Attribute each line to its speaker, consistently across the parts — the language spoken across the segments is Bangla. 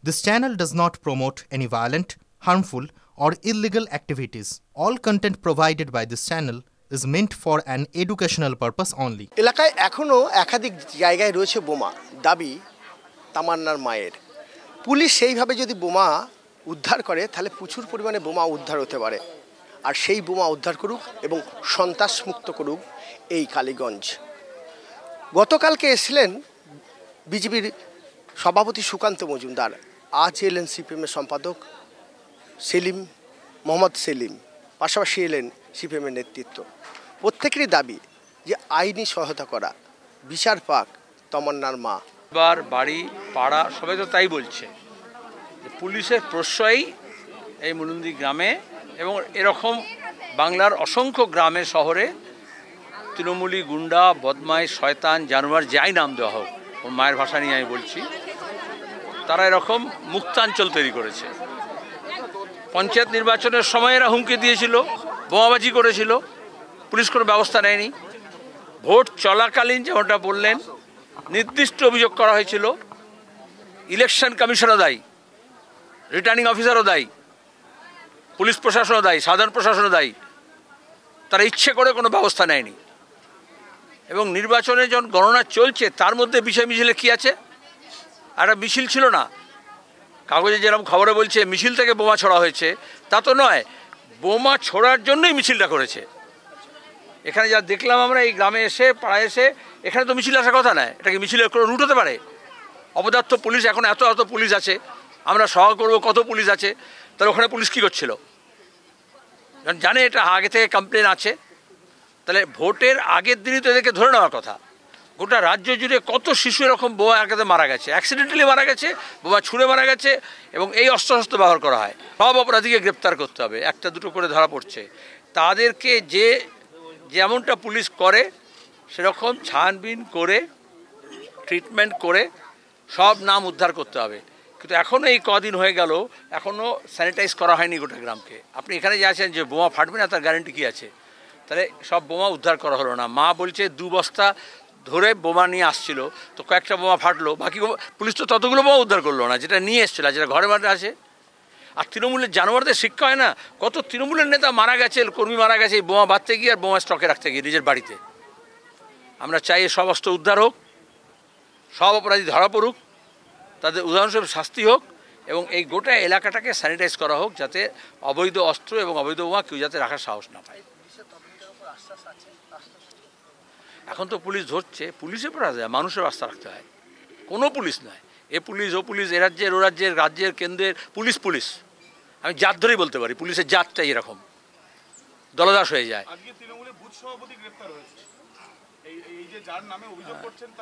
Speaker 1: This channel does not promote any violent, harmful, or illegal activities. All content provided by this channel is meant for an educational purpose only.
Speaker 2: এলাকায় এখনো একাধিক জায়গায় রয়েছে বোমা, দাবি তামান্নার মায়ের। পুলিশ সেইভাবে যদি বোমা উদ্ধার করে তাহলে প্রচুর পরিমাণে বোমা উদ্ধার হতে পারে, আর সেই বোমা উদ্ধার করুক এবং সন্ত্রাসমুক্ত করুক এই কালীগঞ্জ। গতকালকে এসেছিলেন বিজেপির সভাপতি সুকান্ত মজুমদার, আজ এলেন সিপিএমের সম্পাদক মোহাম্মদ সেলিম, পাশাপাশি এলেন সিপিএমের নেতৃত্ব। প্রত্যেকেরই দাবি যে আইনি সহায়তা করা, বিচার পাক তমান্নার মা।
Speaker 3: এবার বাড়ি পাড়া সবাই তো তাই বলছে যে পুলিশের প্রশ্রয়ই এই মুলুন্দি গ্রামে এবং এরকম বাংলার অসংখ্য গ্রামে শহরে তৃণমূলী গুন্ডা, বদমাই, শয়তান, জানোয়ার যাই নাম দেওয়া হোক, ওর মায়ের ভাষা নিয়ে আমি বলছি, তারা এরকম মুক্তাঞ্চল তৈরি করেছে। পঞ্চায়েত নির্বাচনের সময় এরা হুমকি দিয়েছিল, বোমাবাজি করেছিল, পুলিশ কোনো ব্যবস্থা নেয়নি। ভোট চলাকালীন যেমনটা বললেন, নির্দিষ্ট অভিযোগ করা হয়েছিল, ইলেকশন কমিশনও দায়ী, রিটার্নিং অফিসারও দায়ী, পুলিশ প্রশাসনও দায়ী, সাধারণ প্রশাসনও দায়ী। তারা ইচ্ছে করে কোনো ব্যবস্থা নেয়নি। এবং নির্বাচনে যখন গণনা চলছে তার মধ্যে বিষয় মিছিলে কী আছে? একটা মিছিল ছিল না, কাগজে যেরকম খবরে বলছে মিছিল থেকে বোমা ছোড়া হয়েছে, তা তো নয়, বোমা ছোড়ার জন্যই মিছিলটা করেছে। এখানে যা দেখলাম আমরা এই গ্রামে এসে, পাড়ায় এসে, এখানে তো মিছিল আসার কথা নয়। এটাকে মিছিলের কোনো রুট হতে পারে? অপদার্থ পুলিশ, এখন এত এত পুলিশ আছে, আমরা সভা করবো, কত পুলিশ আছে, তাহলে ওখানে পুলিশ কী করছিল? জানে এটা আগে থেকে কমপ্লেন আছে, তাহলে ভোটের আগের দিনই তো এদেরকে ধরে নেওয়ার কথা। গোটা রাজ্য জুড়ে কত শিশু এরকম বোমা আঘাতে মারা গেছে, অ্যাক্সিডেন্টালি মারা গেছে, বোমা ছুঁড়ে মারা গেছে, এবং এই অস্ত্র ব্যবহার করা হয়। সব অপরাধীকে গ্রেপ্তার করতে হবে, একটা দুটো করে ধরা পড়ছে। তাদেরকে যেমনটা পুলিশ করে সেরকম ছানবিন করে, ট্রিটমেন্ট করে সব নাম উদ্ধার করতে হবে। কিন্তু এখনও এই কদিন হয়ে গেল, এখনও স্যানিটাইজ করা হয়নি গোটা গ্রামকে। আপনি এখানে যে আছেন যে বোমা ফাটবে না তার গ্যারেন্টি কী আছে? তাহলে সব বোমা উদ্ধার করা হলো না। মা বলছে 2 বস্তা ধরে বোমা নিয়ে আসছিল, তো কয়েকটা বোমা ফাটলো, বাকি পুলিশ তো ততগুলো বোমা উদ্ধার করলো না যেটা নিয়ে এসছিল, যেটা ঘরে মাঠে আছে। আর তৃণমূলের জানোয়ারদের শিক্ষা হয় না? কত তৃণমূলের নেতা মারা গেছে, কর্মী মারা গেছে এই বোমা বাঁধতে গিয়ে আর বোমা স্টকে রাখতে গিয়ে নিজের বাড়িতে। আমরা চাই সব অস্ত্র উদ্ধার হোক, সব অপরাধী ধরা পড়ুক, তাদের উদাহরণস্বরূপ শাস্তি হোক, এবং এই গোটা এলাকাটাকে স্যানিটাইজ করা হোক, যাতে অবৈধ অস্ত্র এবং অবৈধ বোমা কেউ যাতে রাখার সাহস না পায়। এখন তো পুলিশ ধরছে, পুলিশের পর মানুষের আস্থা রাখতে হয়, কোনো পুলিশ নয়। এ পুলিশ ও পুলিশ, এ রাজ্যের ও রাজ্যের, রাজ্যের কেন্দ্রের পুলিশ। আমি জাত ধরেই বলতে পারি, পুলিশের জাতটাই এরকম দলদাস হয়ে যায়।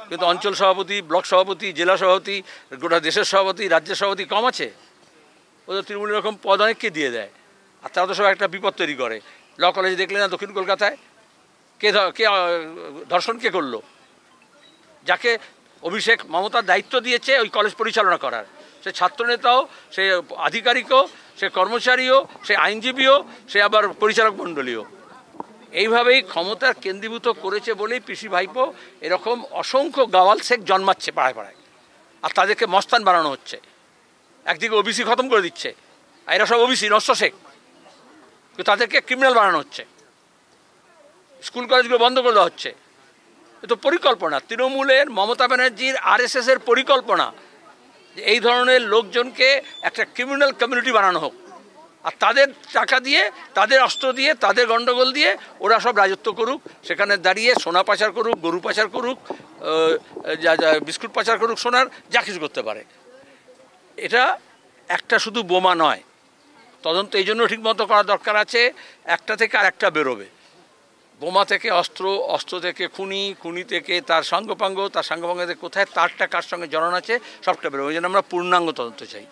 Speaker 3: কিন্তু অঞ্চল সভাপতি, ব্লক সভাপতি, জেলা সভাপতি, গোটা দেশের সভাপতি, রাজ্যের সভাপতি কম আছে? ওদের তৃণমূল এরকম পদ অনেককে দিয়ে দেয়, আর তারা তো সব একটা বিপদ তৈরি করে। ল কলেজে দেখলে না দক্ষিণ কলকাতায় কে ধর্ষণ কে করলো? যাকে অভিষেক মমতার দায়িত্ব দিয়েছে ওই কলেজ পরিচালনা করার, সে ছাত্রনেতাও, সে আধিকারিকও, সে কর্মচারীও, সে আইনজীবীও, সে আবার পরিচালক মণ্ডলীও। এইভাবেই ক্ষমতার কেন্দ্রীভূত করেছে বলেই পিসি ভাইপো এরকম অসংখ্য গাওয়াল শেখ জন্মাচ্ছে পাড়ায় পাড়ায়, আর তাদেরকে মস্তান বানানো হচ্ছে। একদিকে ওবিসি খতম করে দিচ্ছে, আর এরা সব ওবিসি নষ্ট শেখ, কিন্তু তাদেরকে ক্রিমিনাল বানানো হচ্ছে, স্কুল কলেজগুলো বন্ধ করে দেওয়া হচ্ছে। এ তো পরিকল্পনা, তৃণমূলের, মমতা ব্যানার্জির, RSS-এর পরিকল্পনা যে এই ধরনের লোকজনকে একটা ক্রিমিনাল কমিউনিটি বানানো হোক, আর তাদের টাকা দিয়ে, তাদের অস্ত্র দিয়ে, তাদের গণ্ডগোল দিয়ে ওরা সব রাজত্ব করুক, সেখানে দাঁড়িয়ে সোনা পাচার করুক, গরু পাচার করুক, বিস্কুট পাচার করুক, সোনার যা কিছু করতে পারে। এটা একটা শুধু বোমা নয়, তদন্ত এই জন্য ঠিকমতো করা দরকার আছে। একটা থেকে আর একটা বেরোবে, বোমা থেকে অস্ত্র, অস্ত্র থেকে খুনি, খুনি থেকে তার সাঙ্গপাঙ্গ, তার সাঙ্গপাঙ্গ থেকে কোথায় তারটা কার সঙ্গে জড়ানো আছে সবটা বেরোবে। ওই জন্য আমরা পূর্ণাঙ্গ তদন্ত চাই।